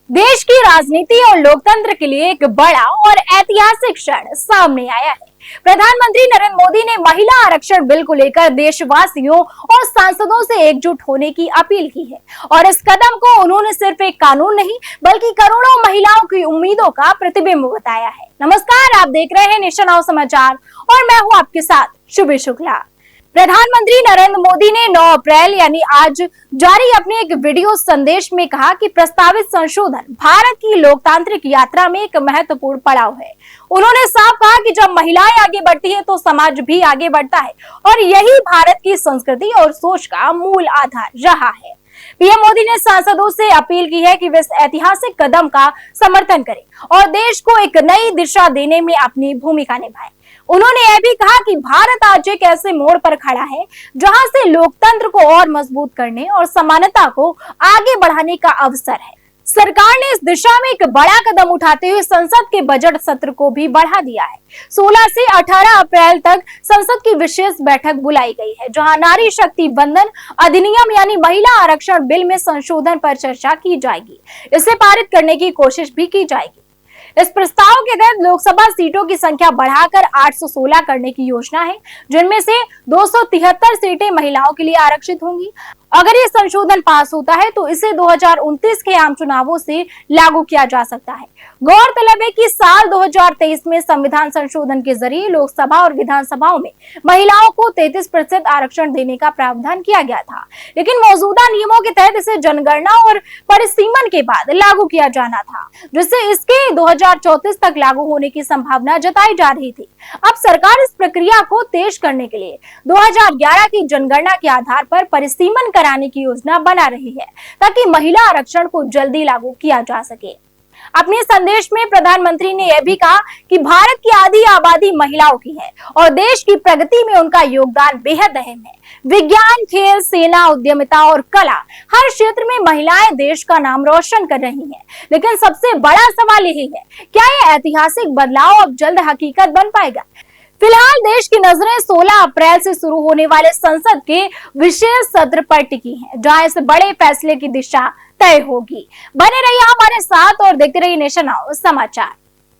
देश की राजनीति और लोकतंत्र के लिए एक बड़ा और ऐतिहासिक क्षण सामने आया है। प्रधानमंत्री नरेंद्र मोदी ने महिला आरक्षण बिल को लेकर देशवासियों और सांसदों से एकजुट होने की अपील की है और इस कदम को उन्होंने सिर्फ एक कानून नहीं बल्कि करोड़ों महिलाओं की उम्मीदों का प्रतिबिंब बताया है। नमस्कार, आप देख रहे हैं नेशन नाउ समाचार और मैं हूं आपके साथ शुभी शुक्ला। प्रधानमंत्री नरेंद्र मोदी ने 9 अप्रैल यानी आज जारी अपने एक वीडियो संदेश में कहा कि प्रस्तावित संशोधन भारत की लोकतांत्रिक यात्रा में एक महत्वपूर्ण पड़ाव है। उन्होंने साफ कहा कि जब महिलाएं आगे बढ़ती है तो समाज भी आगे बढ़ता है और यही भारत की संस्कृति और सोच का मूल आधार रहा है। पीएम मोदी ने सांसदों से अपील की है कि वे इस ऐतिहासिक कदम का समर्थन करें और देश को एक नई दिशा देने में अपनी भूमिका निभाएं। उन्होंने यह भी कहा कि भारत आज एक ऐसे मोड़ पर खड़ा है जहां से लोकतंत्र को और मजबूत करने और समानता को आगे बढ़ाने का अवसर है। सरकार ने इस दिशा में एक बड़ा कदम उठाते हुए संसद के बजट सत्र को भी बढ़ा दिया है। 16 से 18 अप्रैल तक संसद की विशेष बैठक बुलाई गई है, जहां नारी शक्ति वंदन अधिनियम यानी महिला आरक्षण बिल में संशोधन पर चर्चा की जाएगी। इसे पारित करने की कोशिश भी की जाएगी। इस प्रस्ताव के तहत लोकसभा सीटों की संख्या बढ़ाकर 816 करने की योजना है, जिनमें से 273 सीटें महिलाओं के लिए आरक्षित होंगी। अगर ये संशोधन पास होता है तो इसे 2029 के आम चुनावों से लागू किया जा सकता है। गौरतलब है कि साल 2023 में संविधान संशोधन के जरिए लोकसभा और विधानसभाओं में महिलाओं को 33% आरक्षण देने का प्रावधान किया गया था, लेकिन मौजूदा नियमों के तहत इसे जनगणना और परिसीमन के बाद लागू किया जाना था, जिससे इसके 2034 तक लागू होने की संभावना जताई जा रही थी। अब सरकार इस प्रक्रिया को तेज करने के लिए 2011 की जनगणना के आधार पर परिसीमन कराने की योजना बना रही है, ताकि महिला आरक्षण को जल्दी लागू किया जा सके। अपने संदेश में प्रधानमंत्री ने यह भी कहा कि भारत की आधी आबादी महिलाओं की है और देश की प्रगति में उनका योगदान बेहद अहम है। विज्ञान, खेल, सेना, उद्यमिता और कला, हर क्षेत्र में महिलाएं देश का नाम रोशन कर रही हैं। लेकिन सबसे बड़ा सवाल यही है, क्या यह ऐतिहासिक बदलाव अब जल्द हकीकत बन पाएगा? फिलहाल देश की नजरें 16 अप्रैल से शुरू होने वाले संसद के विशेष सत्र पर टिकी हैं, जहां इस बड़े फैसले की दिशा तय होगी। बने रहिए हमारे साथ और देखते रहिए नेशन नाउ समाचार।